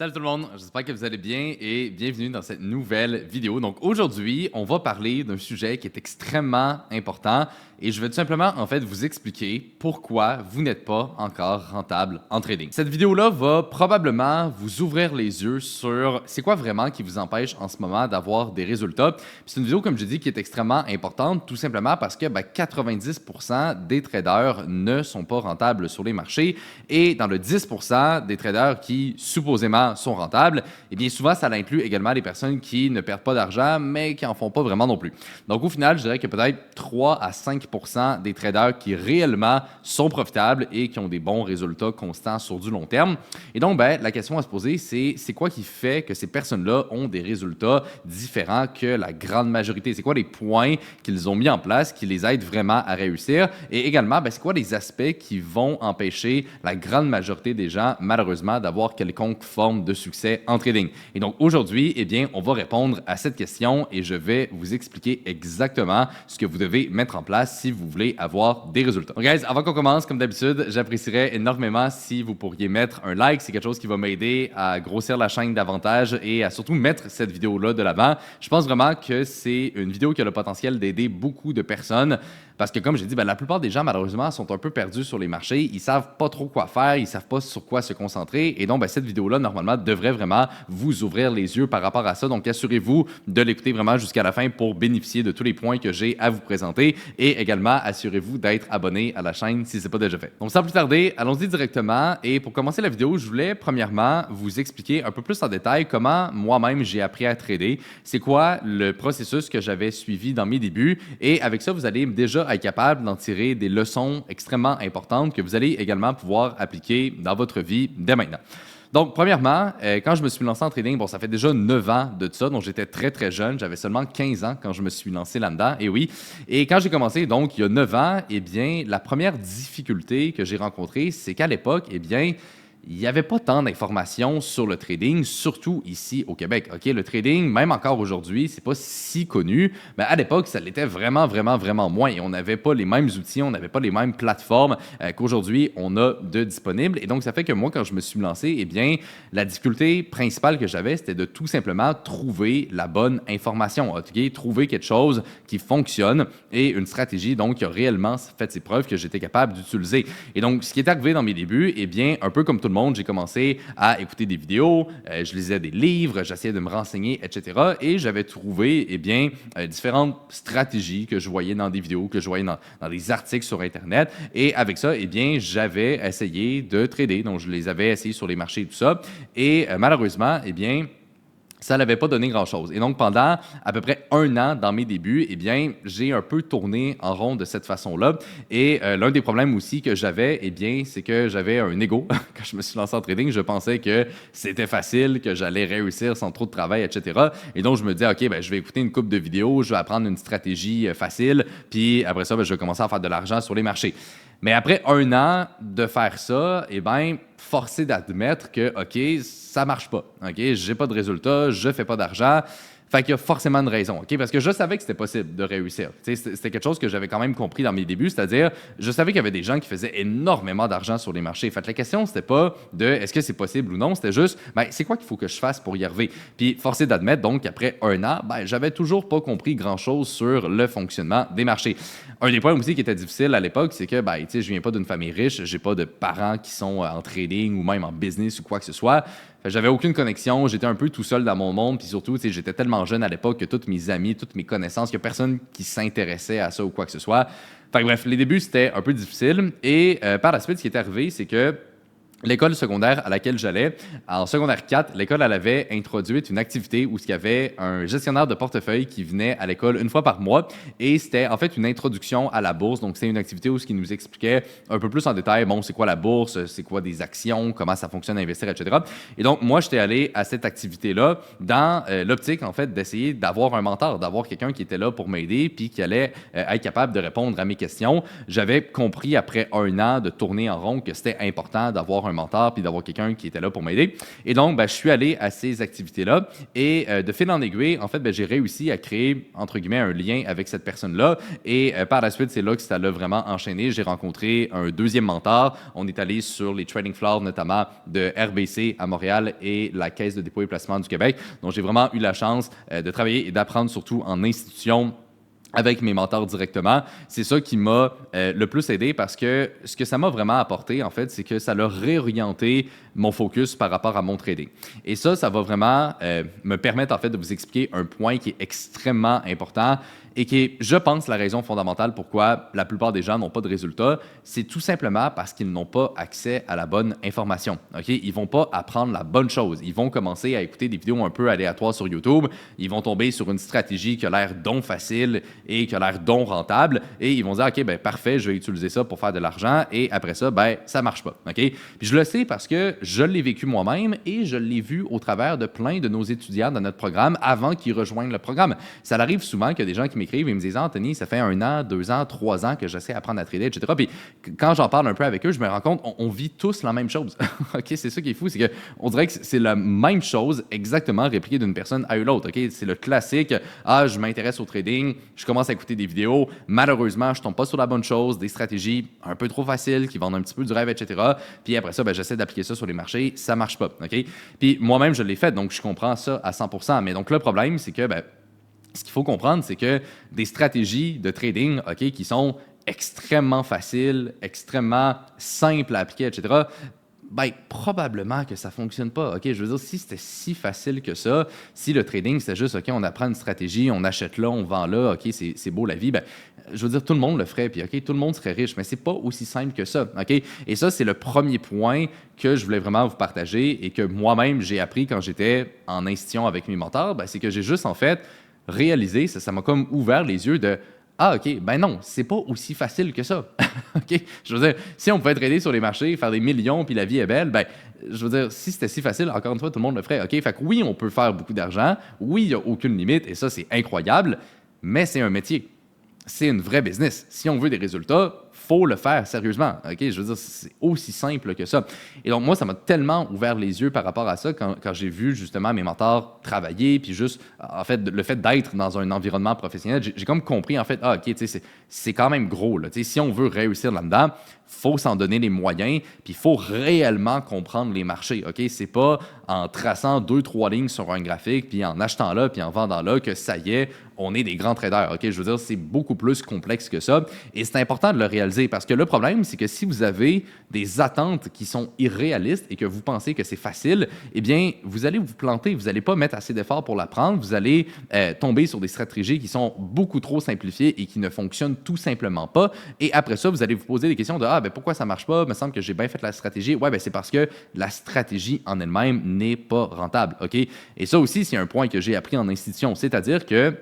Salut tout le monde, j'espère que vous allez bien et bienvenue dans cette nouvelle vidéo. Donc aujourd'hui, on va parler d'un sujet qui est extrêmement important et je vais tout simplement vous expliquer pourquoi vous n'êtes pas encore rentable en trading. Cette vidéo-là va probablement vous ouvrir les yeux sur c'est quoi vraiment qui vous empêche en ce moment d'avoir des résultats. Puis c'est une vidéo, comme je dis, qui est extrêmement importante tout simplement parce que 90% des traders ne sont pas rentables sur les marchés et dans le 10% des traders qui supposément sont rentables, et bien souvent, ça inclut également les personnes qui ne perdent pas d'argent, mais qui n'en font pas vraiment non plus. Donc, au final, je dirais que peut-être 3 à 5% des traders qui réellement sont profitables et qui ont des bons résultats constants sur du long terme. Et donc, la question à se poser, c'est quoi qui fait que ces personnes-là ont des résultats différents que la grande majorité? C'est quoi les points qu'ils ont mis en place qui les aident vraiment à réussir? Et également, c'est quoi les aspects qui vont empêcher la grande majorité des gens, malheureusement, d'avoir quelconque forme de succès en trading? Et donc aujourd'hui, eh bien, on va répondre à cette question et je vais vous expliquer exactement ce que vous devez mettre en place si vous voulez avoir des résultats. Donc, guys, avant qu'on commence, comme d'habitude, j'apprécierais énormément si vous pourriez mettre un like. C'est quelque chose qui va m'aider à grossir la chaîne davantage et à surtout mettre cette vidéo-là de l'avant. Je pense vraiment que c'est une vidéo qui a le potentiel d'aider beaucoup de personnes. Parce que, comme j'ai dit, la plupart des gens, malheureusement, sont un peu perdus sur les marchés. Ils ne savent pas trop quoi faire, ils ne savent pas sur quoi se concentrer. Et donc, cette vidéo-là, normalement, devrait vraiment vous ouvrir les yeux par rapport à ça. Donc, assurez-vous de l'écouter vraiment jusqu'à la fin pour bénéficier de tous les points que j'ai à vous présenter. Et également, assurez-vous d'être abonné à la chaîne si ce n'est pas déjà fait. Donc, sans plus tarder, allons-y directement. Et pour commencer la vidéo, je voulais premièrement vous expliquer un peu plus en détail comment moi-même j'ai appris à trader. C'est quoi le processus que j'avais suivi dans mes débuts. Et avec ça, vous allez déjà être capable d'en tirer des leçons extrêmement importantes que vous allez également pouvoir appliquer dans votre vie dès maintenant. Donc, premièrement, quand je me suis lancé en trading, ça fait déjà 9 ans de ça, donc j'étais très, très jeune. J'avais seulement 15 ans quand je me suis lancé là-dedans, et oui. Et quand j'ai commencé, donc, il y a 9 ans, eh bien, la première difficulté que j'ai rencontrée, c'est qu'à l'époque, eh bien, il n'y avait pas tant d'informations sur le trading, surtout ici au Québec. OK, le trading, même encore aujourd'hui, c'est pas si connu. Mais à l'époque, ça l'était vraiment, vraiment, vraiment moins. Et on n'avait pas les mêmes outils, on n'avait pas les mêmes plateformes qu'aujourd'hui on a de disponibles. Et donc, ça fait que moi, quand je me suis lancé, eh bien, la difficulté principale que j'avais, c'était de tout simplement trouver la bonne information. OK, trouver quelque chose qui fonctionne et une stratégie, donc, qui a réellement fait ses preuves que j'étais capable d'utiliser. Et donc, ce qui est arrivé dans mes débuts, eh bien, un peu comme tout le monde, j'ai commencé à écouter des vidéos, je lisais des livres, j'essayais de me renseigner, etc. Et j'avais trouvé, eh bien, différentes stratégies que je voyais dans des vidéos, que je voyais dans des articles sur Internet. Et avec ça, eh bien, j'avais essayé de trader. Donc, je les avais essayés sur les marchés et tout ça. Et malheureusement, eh bien, ça n'avait pas donné grand-chose. Et donc, pendant à peu près 1 an dans mes débuts, eh bien, j'ai un peu tourné en rond de cette façon-là. Et l'un des problèmes aussi que j'avais, eh bien, c'est que j'avais un ego. Quand je me suis lancé en trading, je pensais que c'était facile, que j'allais réussir sans trop de travail, etc. Et donc, je me disais, OK, je vais écouter une couple de vidéos, je vais apprendre une stratégie facile, puis après ça, je vais commencer à faire de l'argent sur les marchés. Mais après 1 an de faire ça, eh bien, forcé d'admettre que, OK, ça marche pas. OK, j'ai pas de résultats, je fais pas d'argent. Fait qu'il y a forcément une raison, OK? Parce que je savais que c'était possible de réussir. C'était quelque chose que j'avais quand même compris dans mes débuts, c'est-à-dire, je savais qu'il y avait des gens qui faisaient énormément d'argent sur les marchés. Fait que la question, c'était pas de est-ce que c'est possible ou non, c'était juste, c'est quoi qu'il faut que je fasse pour y arriver? Puis, forcé d'admettre, donc, qu'après 1 an, j'avais toujours pas compris grand-chose sur le fonctionnement des marchés. Un des points aussi qui était difficile à l'époque, c'est que, je viens pas d'une famille riche, j'ai pas de parents qui sont en trading ou même en business ou quoi que ce soit. J'avais aucune connexion, j'étais un peu tout seul dans mon monde, puis surtout, j'étais tellement jeune à l'époque que tous mes amis, toutes mes connaissances, il n'y a personne qui s'intéressait à ça ou quoi que ce soit. Fait que bref, les débuts, c'était un peu difficile. Et par la suite, ce qui est arrivé, c'est que l'école secondaire à laquelle j'allais, en secondaire 4, l'école elle avait introduit une activité où il y avait un gestionnaire de portefeuille qui venait à l'école une fois par mois et c'était en fait une introduction à la bourse. Donc, c'est une activité où il nous expliquait un peu plus en détail, c'est quoi la bourse, c'est quoi des actions, comment ça fonctionne à investir, etc. Et donc, moi, j'étais allé à cette activité-là dans l'optique, en fait, d'essayer d'avoir un mentor, d'avoir quelqu'un qui était là pour m'aider puis qui allait être capable de répondre à mes questions. J'avais compris après 1 an de tourner en rond que c'était important d'avoir un mentor puis d'avoir quelqu'un qui était là pour m'aider. Et donc, je suis allé à ces activités-là et de fil en aiguille, en fait, j'ai réussi à créer, entre guillemets, un lien avec cette personne-là. Et par la suite, c'est là que ça l'a vraiment enchaîné. J'ai rencontré un deuxième mentor. On est allé sur les trading floors, notamment de RBC à Montréal et la Caisse de dépôt et placement du Québec. Donc, j'ai vraiment eu la chance de travailler et d'apprendre surtout en institution avec mes mentors directement. C'est ça qui m'a le plus aidé parce que ce que ça m'a vraiment apporté, en fait, c'est que ça a réorienté mon focus par rapport à mon trading. Et ça va vraiment me permettre, en fait, de vous expliquer un point qui est extrêmement important et qui est, je pense, la raison fondamentale pourquoi la plupart des gens n'ont pas de résultats. C'est tout simplement parce qu'ils n'ont pas accès à la bonne information. Okay? Ils ne vont pas apprendre la bonne chose. Ils vont commencer à écouter des vidéos un peu aléatoires sur YouTube. Ils vont tomber sur une stratégie qui a l'air donc facile et qui a l'air donc rentable. Et ils vont dire, OK, parfait, je vais utiliser ça pour faire de l'argent. Et après ça, ça ne marche pas. Okay? Puis je le sais parce que je l'ai vécu moi-même et je l'ai vu au travers de plein de nos étudiants dans notre programme avant qu'ils rejoignent le programme. Ça arrive souvent qu'il y a des gens qui m'écrivent et me disent, Anthony, ça fait 1 an, 2 ans, 3 ans que j'essaie d'apprendre à trader, etc. Puis quand j'en parle un peu avec eux, je me rends compte on vit tous la même chose. OK, c'est ça qui est fou, c'est qu'on dirait que c'est la même chose exactement répliquée d'une personne à une autre. OK, c'est le classique, je m'intéresse au trading, je commence à écouter des vidéos, malheureusement, je tombe pas sur la bonne chose, des stratégies un peu trop faciles qui vendent un petit peu du rêve, etc. Puis après ça, j'essaie d'appliquer ça sur les marchés, ça marche pas. OK? Puis moi-même, je l'ai fait, donc je comprends ça à 100%. Mais donc le problème, c'est que ce qu'il faut comprendre, c'est que des stratégies de trading, OK, qui sont extrêmement faciles, extrêmement simples à appliquer, etc., probablement que ça ne fonctionne pas. OK, je veux dire, si c'était si facile que ça, si le trading, c'était juste, OK, on apprend une stratégie, on achète là, on vend là, OK, c'est beau la vie, je veux dire, tout le monde le ferait, puis OK, tout le monde serait riche, mais c'est pas aussi simple que ça, OK? Et ça, c'est le premier point que je voulais vraiment vous partager et que moi-même, j'ai appris quand j'étais en institution avec mes mentors, c'est que j'ai juste, en fait, réalisé, ça m'a comme ouvert les yeux de OK, non, c'est pas aussi facile que ça. OK? Je veux dire, si on pouvait trader sur les marchés, faire des millions, puis la vie est belle, je veux dire, si c'était si facile, encore une fois, tout le monde le ferait. OK? Fait que oui, on peut faire beaucoup d'argent. Oui, il n'y a aucune limite, et ça, c'est incroyable, mais c'est un métier. C'est une vraie business. Si on veut des résultats, faut le faire sérieusement. OK? Je veux dire, c'est aussi simple que ça. Et donc, moi, ça m'a tellement ouvert les yeux par rapport à ça quand j'ai vu justement mes mentors travailler, puis juste, en fait, le fait d'être dans un environnement professionnel, j'ai comme compris, en fait, OK, tu sais, c'est quand même gros, là. Tu sais, si on veut réussir là-dedans, faut s'en donner les moyens, puis il faut réellement comprendre les marchés. OK? C'est pas en traçant 2-3 lignes sur un graphique, puis en achetant là, puis en vendant là, que ça y est, on est des grands traders. OK? Je veux dire, c'est beaucoup plus complexe que ça. Et c'est important de le réaliser parce que le problème, c'est que si vous avez des attentes qui sont irréalistes et que vous pensez que c'est facile, eh bien, vous allez vous planter. Vous n'allez pas mettre assez d'efforts pour l'apprendre. Vous allez tomber sur des stratégies qui sont beaucoup trop simplifiées et qui ne fonctionnent tout simplement pas. Et après ça, vous allez vous poser des questions de pourquoi ça ne marche pas? Il me semble que j'ai bien fait la stratégie. Ouais, c'est parce que la stratégie en elle-même n'est pas rentable. OK? Et ça aussi, c'est un point que j'ai appris en institution. C'est-à-dire que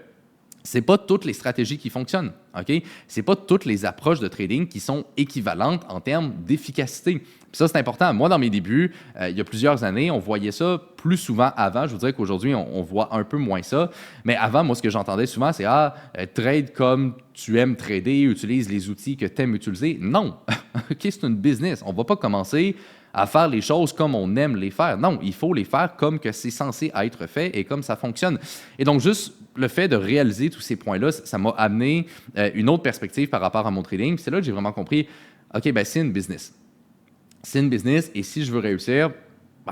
c'est pas toutes les stratégies qui fonctionnent, OK? C'est pas toutes les approches de trading qui sont équivalentes en termes d'efficacité. Puis ça, c'est important. Moi, dans mes débuts, il y a plusieurs années, on voyait ça plus souvent avant. Je vous dirais qu'aujourd'hui, on voit un peu moins ça. Mais avant, moi, ce que j'entendais souvent, c'est trade comme tu aimes trader, utilise les outils que tu aimes utiliser. Non! OK, c'est une business. On va pas commencer à faire les choses comme on aime les faire. Non, il faut les faire comme que c'est censé être fait et comme ça fonctionne. Et donc, juste le fait de réaliser tous ces points-là, ça m'a amené une autre perspective par rapport à mon trading. Puis c'est là que j'ai vraiment compris, OK, c'est une business. C'est une business et si je veux réussir,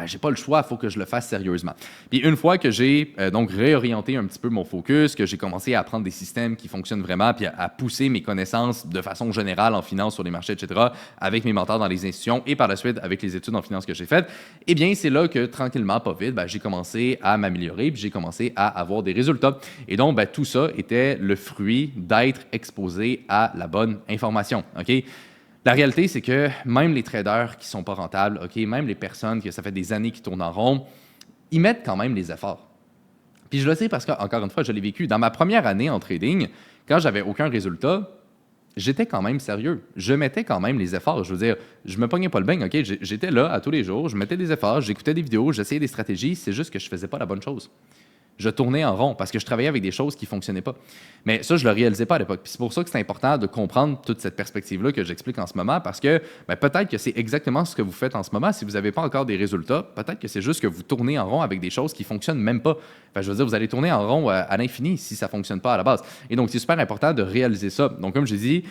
j'ai pas le choix, il faut que je le fasse sérieusement. Puis une fois que j'ai donc réorienté un petit peu mon focus, que j'ai commencé à apprendre des systèmes qui fonctionnent vraiment, puis à pousser mes connaissances de façon générale en finance sur les marchés, etc., avec mes mentors dans les institutions et par la suite avec les études en finance que j'ai faites, eh bien c'est là que tranquillement, pas vite, j'ai commencé à m'améliorer, puis j'ai commencé à avoir des résultats. Et donc tout ça était le fruit d'être exposé à la bonne information. OK? La réalité, c'est que même les traders qui ne sont pas rentables, OK, même les personnes que ça fait des années qui tournent en rond, ils mettent quand même les efforts. Puis je le sais parce qu'encore une fois, je l'ai vécu. Dans ma première année en trading, quand j'avais aucun résultat, j'étais quand même sérieux. Je mettais quand même les efforts. Je veux dire, je me pognais pas le bain, OK? J'étais là à tous les jours, je mettais des efforts, j'écoutais des vidéos, j'essayais des stratégies, c'est juste que je faisais pas la bonne chose. je tournais en rond parce que je travaillais avec des choses qui ne fonctionnaient pas. Mais ça, je ne le réalisais pas à l'époque. Puis c'est pour ça que c'est important de comprendre toute cette perspective-là que j'explique en ce moment parce que peut-être que c'est exactement ce que vous faites en ce moment. Si vous n'avez pas encore des résultats, peut-être que c'est juste que vous tournez en rond avec des choses qui ne fonctionnent même pas. Enfin, je veux dire, vous allez tourner en rond à l'infini si ça ne fonctionne pas à la base. Et donc, c'est super important de réaliser ça. Donc, comme je dis,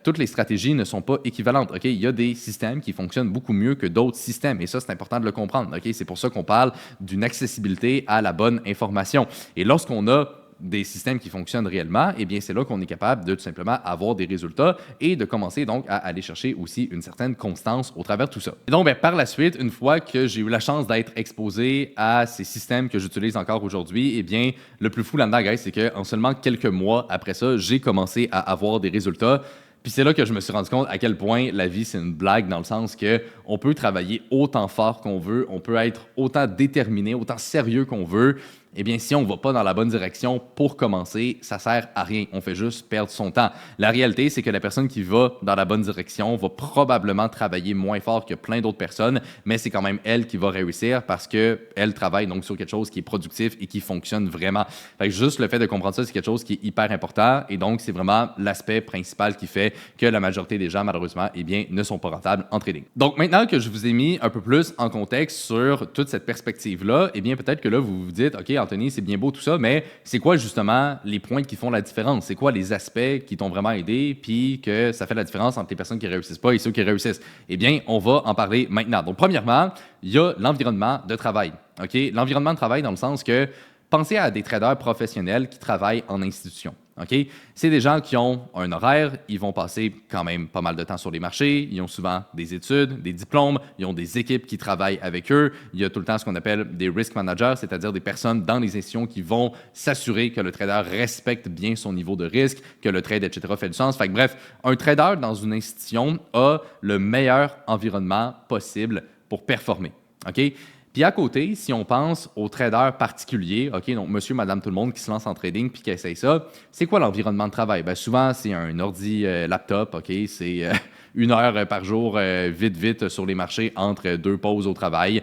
toutes les stratégies ne sont pas équivalentes. Okay? Il y a des systèmes qui fonctionnent beaucoup mieux que d'autres systèmes. Et ça, c'est important de le comprendre. Okay? C'est pour ça qu'on parle d'une accessibilité à la bonne information. Et lorsqu'on a des systèmes qui fonctionnent réellement, eh bien, c'est là qu'on est capable de tout simplement avoir des résultats et de commencer donc à aller chercher aussi une certaine constance au travers de tout ça. Et donc, par la suite, une fois que j'ai eu la chance d'être exposé à ces systèmes que j'utilise encore aujourd'hui, eh bien, le plus fou là-dedans, guys, c'est qu'en seulement quelques mois après ça, j'ai commencé à avoir des résultats. Puis c'est là que je me suis rendu compte à quel point la vie, c'est une blague dans le sens que on peut travailler autant fort qu'on veut, on peut être autant déterminé, autant sérieux qu'on veut. Eh bien, si on ne va pas dans la bonne direction pour commencer, ça ne sert à rien. On fait juste perdre son temps. La réalité, c'est que la personne qui va dans la bonne direction va probablement travailler moins fort que plein d'autres personnes, mais c'est quand même elle qui va réussir parce qu'elle travaille donc sur quelque chose qui est productif et qui fonctionne vraiment. Fait que juste le fait de comprendre ça, c'est quelque chose qui est hyper important et donc c'est vraiment l'aspect principal qui fait que la majorité des gens, malheureusement, eh bien, ne sont pas rentables en trading. Donc maintenant que je vous ai mis un peu plus en contexte sur toute cette perspective-là, eh bien, peut-être que là, vous vous dites, OK, Anthony, c'est bien beau tout ça, mais c'est quoi justement les points qui font la différence? C'est quoi les aspects qui t'ont vraiment aidé puis que ça fait la différence entre les personnes qui réussissent pas et ceux qui réussissent? Eh bien, on va en parler maintenant. Donc, premièrement, il y a l'environnement de travail. OK? L'environnement de travail dans le sens que pensez à des traders professionnels qui travaillent en institution. Okay? C'est des gens qui ont un horaire, ils vont passer quand même pas mal de temps sur les marchés, ils ont souvent des études, des diplômes, ils ont des équipes qui travaillent avec eux, il y a tout le temps ce qu'on appelle des risk managers, c'est-à-dire des personnes dans les institutions qui vont s'assurer que le trader respecte bien son niveau de risque, que le trade, etc., fait du sens. Fait que, bref, un trader dans une institution a le meilleur environnement possible pour performer. OK? Puis à côté, si on pense aux traders particuliers, OK, donc monsieur, madame, tout le monde qui se lance en trading puis qui essaye ça, c'est quoi l'environnement de travail? Bien, souvent, c'est un ordi laptop, OK, c'est 1 heure par jour, vite, sur les marchés entre 2 pauses au travail.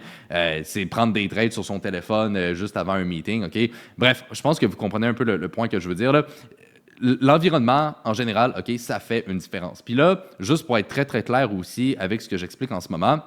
C'est prendre des trades sur son téléphone juste avant un meeting, OK? Bref, je pense que vous comprenez un peu le point que je veux dire, là. L'environnement, en général, OK, ça fait une différence. Puis là, juste pour être très, très clair aussi avec ce que j'explique en ce moment,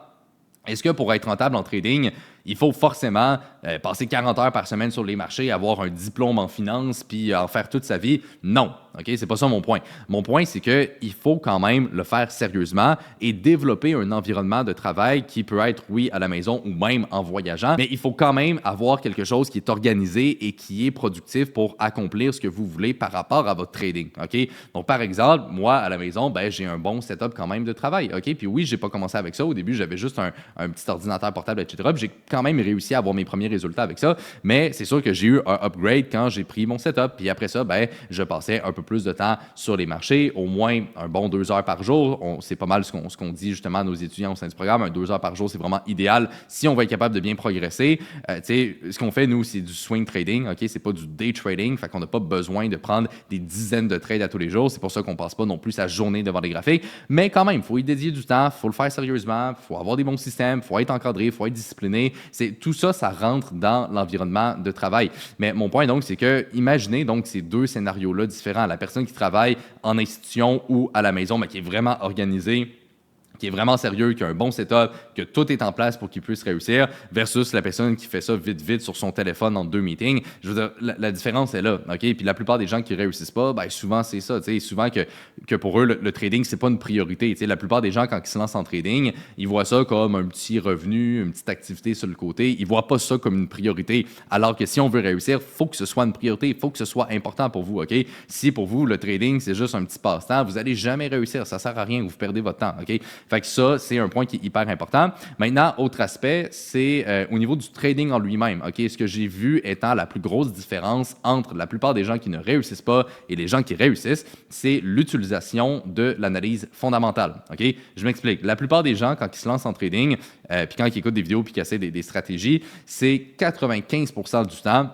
est-ce que pour être rentable en trading, il faut forcément passer 40 heures par semaine sur les marchés, avoir un diplôme en finance puis en faire toute sa vie? Non. OK? C'est pas ça mon point. Mon point, c'est qu'il faut quand même le faire sérieusement et développer un environnement de travail qui peut être, oui, à la maison ou même en voyageant, mais il faut quand même avoir quelque chose qui est organisé et qui est productif pour accomplir ce que vous voulez par rapport à votre trading. OK? Donc, par exemple, moi, à la maison, ben, j'ai un bon setup quand même de travail. OK? Puis oui, j'ai pas commencé avec ça. Au début, j'avais juste un petit ordinateur portable, etc. Puis j'ai quand même réussi à avoir mes premiers résultats avec ça, mais c'est sûr que j'ai eu un upgrade quand j'ai pris mon setup. Puis après ça, ben, je passais un peu plus de temps sur les marchés, au moins un bon 2 heures par jour. C'est pas mal ce qu'on dit justement à nos étudiants au sein du programme. Un 2 heures par jour, c'est vraiment idéal si on va être capable de bien progresser. Ce qu'on fait, nous, c'est du swing trading. OK? C'est pas du day trading. Fait qu'on n'a pas besoin de prendre des dizaines de trades à tous les jours. C'est pour ça qu'on passe pas non plus sa journée devant les graphiques. Mais quand même, il faut y dédier du temps, il faut le faire sérieusement, il faut avoir des bons systèmes, il faut être encadré, il faut être discipliné. Tout ça, ça rentre dans l'environnement de travail. Mais mon point, donc, c'est que imaginez donc ces deux scénarios-là différents. La personne qui travaille en institution ou à la maison, mais qui est vraiment organisée, qui est vraiment sérieux, qui a un bon setup, que tout est en place pour qu'il puisse réussir, versus la personne qui fait ça vite sur son téléphone en 2 meetings. Je veux dire, la différence est là, OK? Puis la plupart des gens qui réussissent pas, ben souvent, c'est ça, tu sais, souvent que pour eux, le trading, c'est pas une priorité. Tu sais, la plupart des gens, quand ils se lancent en trading, ils voient ça comme un petit revenu, une petite activité sur le côté. Ils voient pas ça comme une priorité. Alors que si on veut réussir, faut que ce soit une priorité, faut que ce soit important pour vous, OK? Si pour vous, le trading, c'est juste un petit passe-temps, vous allez jamais réussir. Ça sert à rien, vous perdez votre temps, OK? Fait que ça, c'est un point qui est hyper important. Maintenant, autre aspect, c'est au niveau du trading en lui-même. OK? Ce que j'ai vu étant la plus grosse différence entre la plupart des gens qui ne réussissent pas et les gens qui réussissent, c'est l'utilisation de l'analyse fondamentale. OK? Je m'explique. La plupart des gens, quand ils se lancent en trading, puis quand ils écoutent des vidéos puis qu'ils essaient des stratégies, c'est 95% du temps,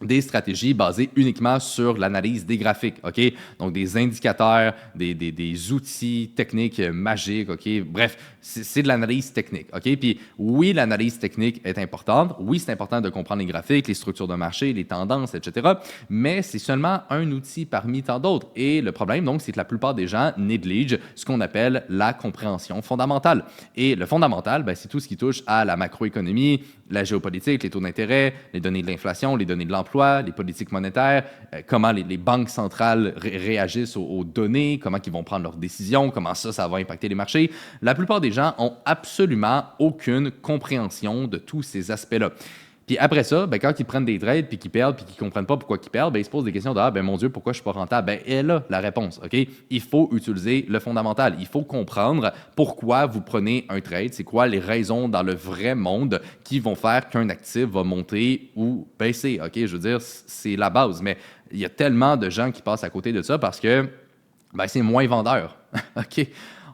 des stratégies basées uniquement sur l'analyse des graphiques, OK? Donc, des indicateurs, des outils techniques magiques, OK? Bref, c'est de l'analyse technique, OK? Puis oui, l'analyse technique est importante. Oui, c'est important de comprendre les graphiques, les structures de marché, les tendances, etc. Mais c'est seulement un outil parmi tant d'autres. Et le problème, donc, c'est que la plupart des gens négligent ce qu'on appelle la compréhension fondamentale. Et le fondamental, ben, c'est tout ce qui touche à la macroéconomie, la géopolitique, les taux d'intérêt, les données de l'inflation, les données de l'emploi, les politiques monétaires, comment les banques centrales réagissent aux données, comment ils vont prendre leurs décisions, comment ça va impacter les marchés. La plupart des gens ont absolument aucune compréhension de tous ces aspects-là. Puis après ça, ben, quand ils prennent des trades puis qu'ils perdent puis qu'ils ne comprennent pas pourquoi ils perdent, ben, ils se posent des questions de « Ah, ben mon Dieu, pourquoi je ne suis pas rentable? » Ben, elle a la réponse, OK? Il faut utiliser le fondamental. Il faut comprendre pourquoi vous prenez un trade, c'est quoi les raisons dans le vrai monde qui vont faire qu'un actif va monter ou baisser, OK? Je veux dire, c'est la base, mais il y a tellement de gens qui passent à côté de ça parce que ben, c'est moins vendeur, OK?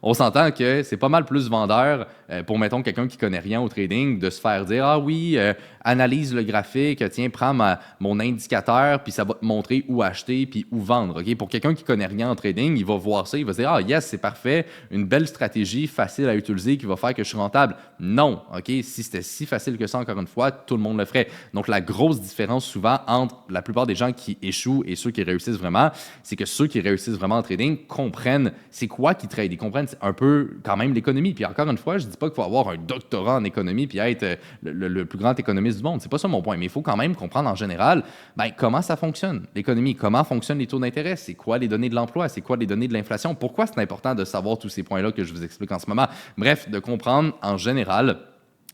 On s'entend que c'est pas mal plus vendeur pour, mettons, quelqu'un qui connaît rien au trading, de se faire dire « Ah oui, analyse le graphique, tiens, prends mon indicateur, puis ça va te montrer où acheter puis où vendre. » Okay? Pour quelqu'un qui connaît rien en trading, il va voir ça, il va se dire « Ah yes, c'est parfait, une belle stratégie facile à utiliser qui va faire que je suis rentable. » Non, OK? Si c'était si facile que ça, encore une fois, tout le monde le ferait. Donc, la grosse différence souvent entre la plupart des gens qui échouent et ceux qui réussissent vraiment, c'est que ceux qui réussissent vraiment en trading comprennent c'est quoi qu'ils tradent. Ils comprennent un peu quand même l'économie. Puis encore une fois, je dis pas qu'il faut avoir un doctorat en économie puis être le plus grand économiste du monde. C'est pas ça mon point. Mais il faut quand même comprendre en général comment ça fonctionne, l'économie, comment fonctionnent les taux d'intérêt, c'est quoi les données de l'emploi, c'est quoi les données de l'inflation, pourquoi c'est important de savoir tous ces points-là que je vous explique en ce moment. Bref, de comprendre en général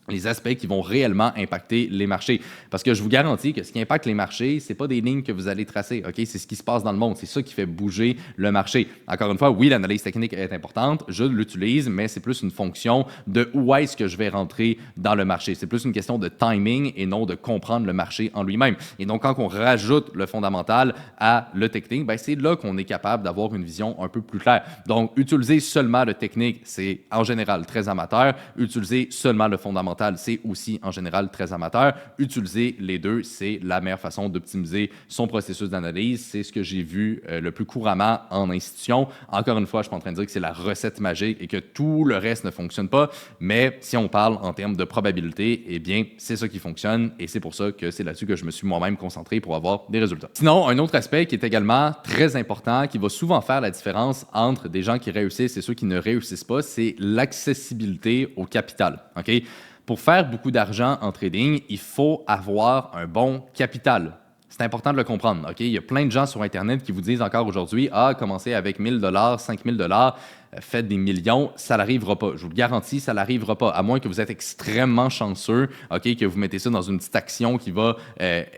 les aspects qui vont réellement impacter les marchés. Parce que je vous garantis que ce qui impacte les marchés, ce n'est pas des lignes que vous allez tracer, OK? C'est ce qui se passe dans le monde. C'est ça qui fait bouger le marché. Encore une fois, oui, l'analyse technique est importante, je l'utilise, mais c'est plus une fonction de où est-ce que je vais rentrer dans le marché. C'est plus une question de timing et non de comprendre le marché en lui-même. Et donc, quand on rajoute le fondamental à le technique, ben, c'est là qu'on est capable d'avoir une vision un peu plus claire. Donc, utiliser seulement le technique, c'est en général très amateur. Utiliser seulement le fondamental, c'est aussi en général très amateur. Utiliser les deux, c'est la meilleure façon d'optimiser son processus d'analyse. C'est ce que j'ai vu le plus couramment en institution. Encore une fois, je ne suis pas en train de dire que c'est la recette magique et que tout le reste ne fonctionne pas, mais si on parle en termes de probabilité, eh bien, c'est ça qui fonctionne et c'est pour ça que c'est là-dessus que je me suis moi-même concentré pour avoir des résultats. Sinon, un autre aspect qui est également très important, qui va souvent faire la différence entre des gens qui réussissent et ceux qui ne réussissent pas, c'est l'accessibilité au capital. OK? Pour faire beaucoup d'argent en trading, il faut avoir un bon capital. C'est important de le comprendre. OK? Il y a plein de gens sur Internet qui vous disent encore aujourd'hui « Ah, commencez avec 1 000 5 000 faites des millions. » Ça n'arrivera pas. Je vous le garantis, ça n'arrivera pas. À moins que vous êtes extrêmement chanceux, OK, que vous mettez ça dans une petite action qui va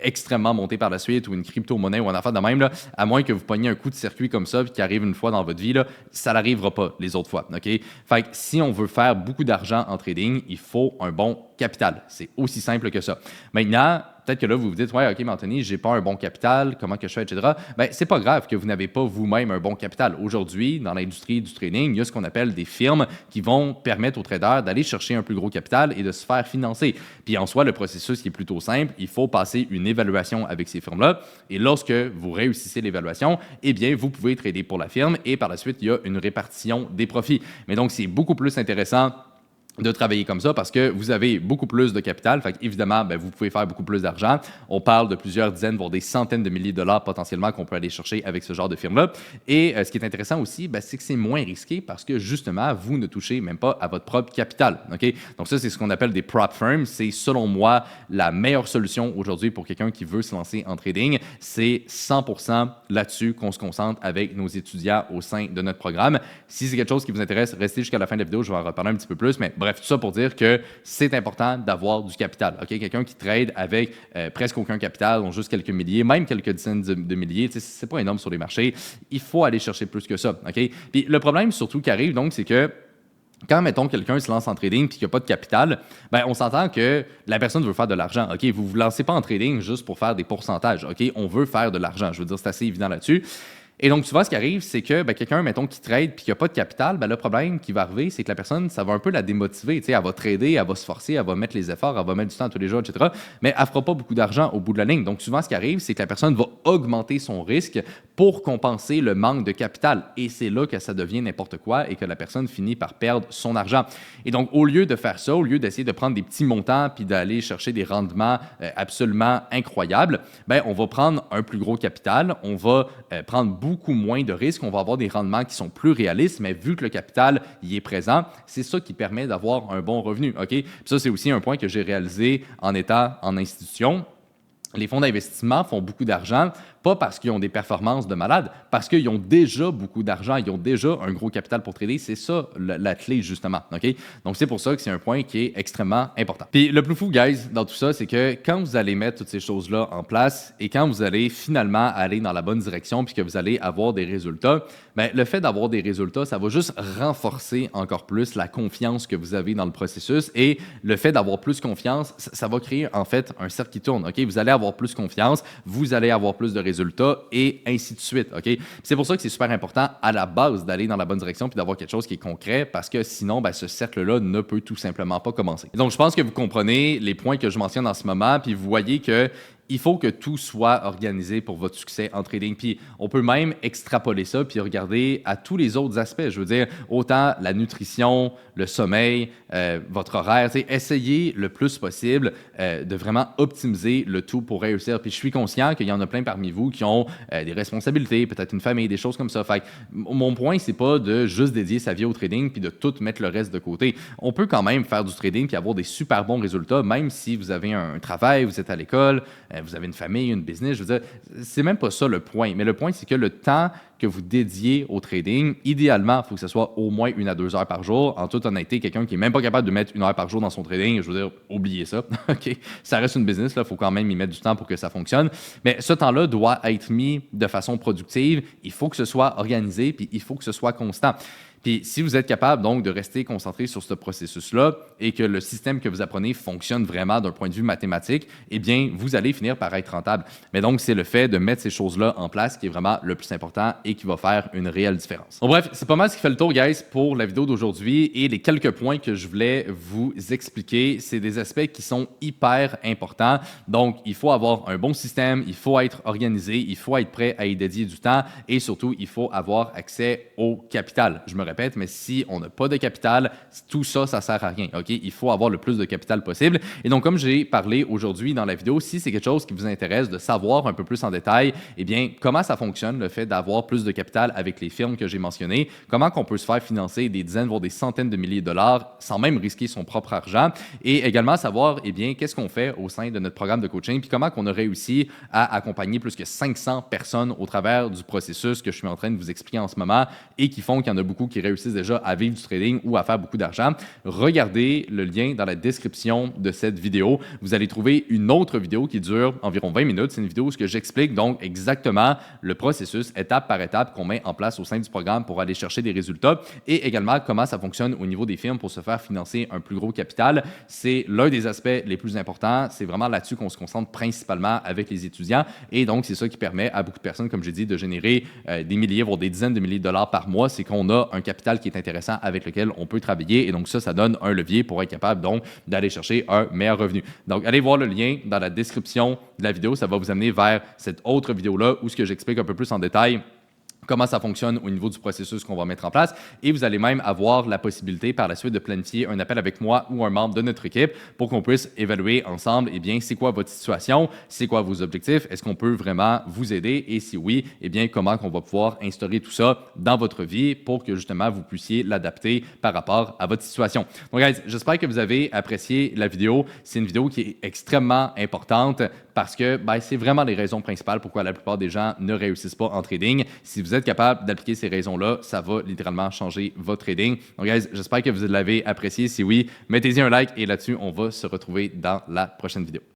extrêmement monter par la suite ou une crypto-monnaie ou un affaire de même. Là, à moins que vous preniez un coup de circuit comme ça et qui arrive une fois dans votre vie, là, ça n'arrivera pas les autres fois. OK? Fait que si on veut faire beaucoup d'argent en trading, il faut un bon capital. C'est aussi simple que ça. Maintenant, peut-être que là, vous vous dites « Ouais, OK, mais Anthony, j'ai pas un bon capital, comment que je fais, etc. » Bien, c'est pas grave que vous n'avez pas vous-même un bon capital. Aujourd'hui, dans l'industrie du trading, il y a ce qu'on appelle des firmes qui vont permettre aux traders d'aller chercher un plus gros capital et de se faire financer. Puis en soi, le processus qui est plutôt simple, il faut passer une évaluation avec ces firmes-là. Et lorsque vous réussissez l'évaluation, eh bien, vous pouvez trader pour la firme et par la suite, il y a une répartition des profits. Mais donc, c'est beaucoup plus intéressant de travailler comme ça parce que vous avez beaucoup plus de capital. Fait évidemment, vous pouvez faire beaucoup plus d'argent. On parle de plusieurs dizaines, voire des centaines de milliers de dollars potentiellement qu'on peut aller chercher avec ce genre de firme-là. Et ce qui est intéressant aussi, c'est que c'est moins risqué parce que justement, vous ne touchez même pas à votre propre capital. Okay? Donc ça, c'est ce qu'on appelle des prop firms. C'est selon moi la meilleure solution aujourd'hui pour quelqu'un qui veut se lancer en trading. C'est 100% là-dessus qu'on se concentre avec nos étudiants au sein de notre programme. Si c'est quelque chose qui vous intéresse, restez jusqu'à la fin de la vidéo. Je vais en reparler un petit peu plus, mais bref, tout ça pour dire que c'est important d'avoir du capital. Okay? Quelqu'un qui trade avec presque aucun capital, donc juste quelques milliers, même quelques dizaines de milliers, c'est pas énorme sur les marchés. Il faut aller chercher plus que ça. Okay? Puis le problème surtout qui arrive, donc, c'est que quand, mettons, quelqu'un se lance en trading et qu'il n'y a pas de capital, on s'entend que la personne veut faire de l'argent. Okay? Vous ne vous lancez pas en trading juste pour faire des pourcentages. Okay? On veut faire de l'argent. Je veux dire, c'est assez évident là-dessus. Et donc, souvent, ce qui arrive, c'est que quelqu'un, mettons, qui trade puis qui n'a pas de capital, le problème qui va arriver, c'est que la personne, ça va un peu la démotiver. Tu sais, elle va trader, elle va se forcer, elle va mettre les efforts, elle va mettre du temps tous les jours, etc. Mais elle ne fera pas beaucoup d'argent au bout de la ligne. Donc, souvent, ce qui arrive, c'est que la personne va augmenter son risque pour compenser le manque de capital. Et c'est là que ça devient n'importe quoi et que la personne finit par perdre son argent. Et donc, au lieu de faire ça, au lieu d'essayer de prendre des petits montants puis d'aller chercher des rendements absolument incroyables, on va prendre un plus gros capital, on va prendre beaucoup moins de risques, on va avoir des rendements qui sont plus réalistes, mais vu que le capital y est présent, c'est ça qui permet d'avoir un bon revenu. OK? Puis ça, c'est aussi un point que j'ai réalisé en étant en institution. Les fonds d'investissement font beaucoup d'argent, pas parce qu'ils ont des performances de malade, parce qu'ils ont déjà beaucoup d'argent, ils ont déjà un gros capital pour trader. C'est ça la clé, justement. OK? Donc, c'est pour ça que c'est un point qui est extrêmement important. Puis, le plus fou, guys, dans tout ça, c'est que quand vous allez mettre toutes ces choses-là en place et quand vous allez finalement aller dans la bonne direction puis que vous allez avoir des résultats, le fait d'avoir des résultats, ça va juste renforcer encore plus la confiance que vous avez dans le processus et le fait d'avoir plus confiance, ça va créer en fait un cercle qui tourne. OK? Vous allez avoir plus confiance, vous allez avoir plus de résultats et ainsi de suite. OK? C'est pour ça que c'est super important à la base d'aller dans la bonne direction puis d'avoir quelque chose qui est concret parce que sinon, ce cercle-là ne peut tout simplement pas commencer. Donc, je pense que vous comprenez les points que je mentionne en ce moment puis vous voyez que il faut que tout soit organisé pour votre succès en trading. Puis on peut même extrapoler ça puis regarder à tous les autres aspects. Je veux dire, autant la nutrition, le sommeil, votre horaire. Essayez le plus possible de vraiment optimiser le tout pour réussir. Puis je suis conscient qu'il y en a plein parmi vous qui ont des responsabilités, peut-être une famille, des choses comme ça. Fait que mon point, c'est pas de juste dédier sa vie au trading puis de tout mettre le reste de côté. On peut quand même faire du trading puis avoir des super bons résultats, même si vous avez un travail, vous êtes à l'école, vous avez une famille, une business. Je veux dire, c'est même pas ça le point. Mais le point, c'est que le temps que vous dédiez au trading, idéalement, il faut que ce soit au moins 1 à 2 heures par jour. En toute honnêteté, quelqu'un qui n'est même pas capable de mettre 1 heure par jour dans son trading, je veux dire, oubliez ça. OK? Ça reste une business, il faut quand même y mettre du temps pour que ça fonctionne. Mais ce temps-là doit être mis de façon productive. Il faut que ce soit organisé, puis il faut que ce soit constant. Puis si vous êtes capable donc de rester concentré sur ce processus-là et que le système que vous apprenez fonctionne vraiment d'un point de vue mathématique, eh bien, vous allez finir par être rentable. Mais donc, c'est le fait de mettre ces choses-là en place qui est vraiment le plus important et qui va faire une réelle différence. Bon, bref, c'est pas mal ce qui fait le tour, guys, pour la vidéo d'aujourd'hui et les quelques points que je voulais vous expliquer. C'est des aspects qui sont hyper importants. Donc, il faut avoir un bon système, il faut être organisé, il faut être prêt à y dédier du temps et surtout, il faut avoir accès au capital. Je me répète, mais si on n'a pas de capital, tout ça, ça sert à rien. OK? Il faut avoir le plus de capital possible. Et donc, comme j'ai parlé aujourd'hui dans la vidéo, si c'est quelque chose qui vous intéresse de savoir un peu plus en détail, eh bien, comment ça fonctionne, le fait d'avoir plus de capital avec les firmes que j'ai mentionnées, comment qu'on peut se faire financer des dizaines, voire des centaines de milliers de dollars sans même risquer son propre argent, et également savoir, eh bien, qu'est-ce qu'on fait au sein de notre programme de coaching, puis comment qu'on a réussi à accompagner plus que 500 personnes au travers du processus que je suis en train de vous expliquer en ce moment et qui font qu'il y en a beaucoup qui réussissent déjà à vivre du trading ou à faire beaucoup d'argent. Regardez le lien dans la description de cette vidéo. Vous allez trouver une autre vidéo qui dure environ 20 minutes. C'est une vidéo où j'explique donc exactement le processus étape par étape qu'on met en place au sein du programme pour aller chercher des résultats et également comment ça fonctionne au niveau des firmes pour se faire financer un plus gros capital. C'est l'un des aspects les plus importants. C'est vraiment là-dessus qu'on se concentre principalement avec les étudiants et donc c'est ça qui permet à beaucoup de personnes, comme j'ai dit, de générer des milliers, voire des dizaines de milliers de dollars par mois. C'est qu'on a un capital qui est intéressant avec lequel on peut travailler et donc ça donne un levier pour être capable donc d'aller chercher un meilleur revenu. Donc allez voir le lien dans la description de la vidéo, ça va vous amener vers cette autre vidéo-là où j'explique un peu plus en détail comment ça fonctionne au niveau du processus qu'on va mettre en place. Et vous allez même avoir la possibilité par la suite de planifier un appel avec moi ou un membre de notre équipe pour qu'on puisse évaluer ensemble, eh bien, c'est quoi votre situation, c'est quoi vos objectifs, est-ce qu'on peut vraiment vous aider et si oui, eh bien, comment qu'on va pouvoir instaurer tout ça dans votre vie pour que justement vous puissiez l'adapter par rapport à votre situation. Donc, guys, j'espère que vous avez apprécié la vidéo. C'est une vidéo qui est extrêmement importante parce que c'est vraiment les raisons principales pourquoi la plupart des gens ne réussissent pas en trading. Si vous êtes capable d'appliquer ces raisons-là, ça va littéralement changer votre trading. Donc, guys, j'espère que vous l'avez apprécié. Si oui, mettez-y un like et là-dessus, on va se retrouver dans la prochaine vidéo.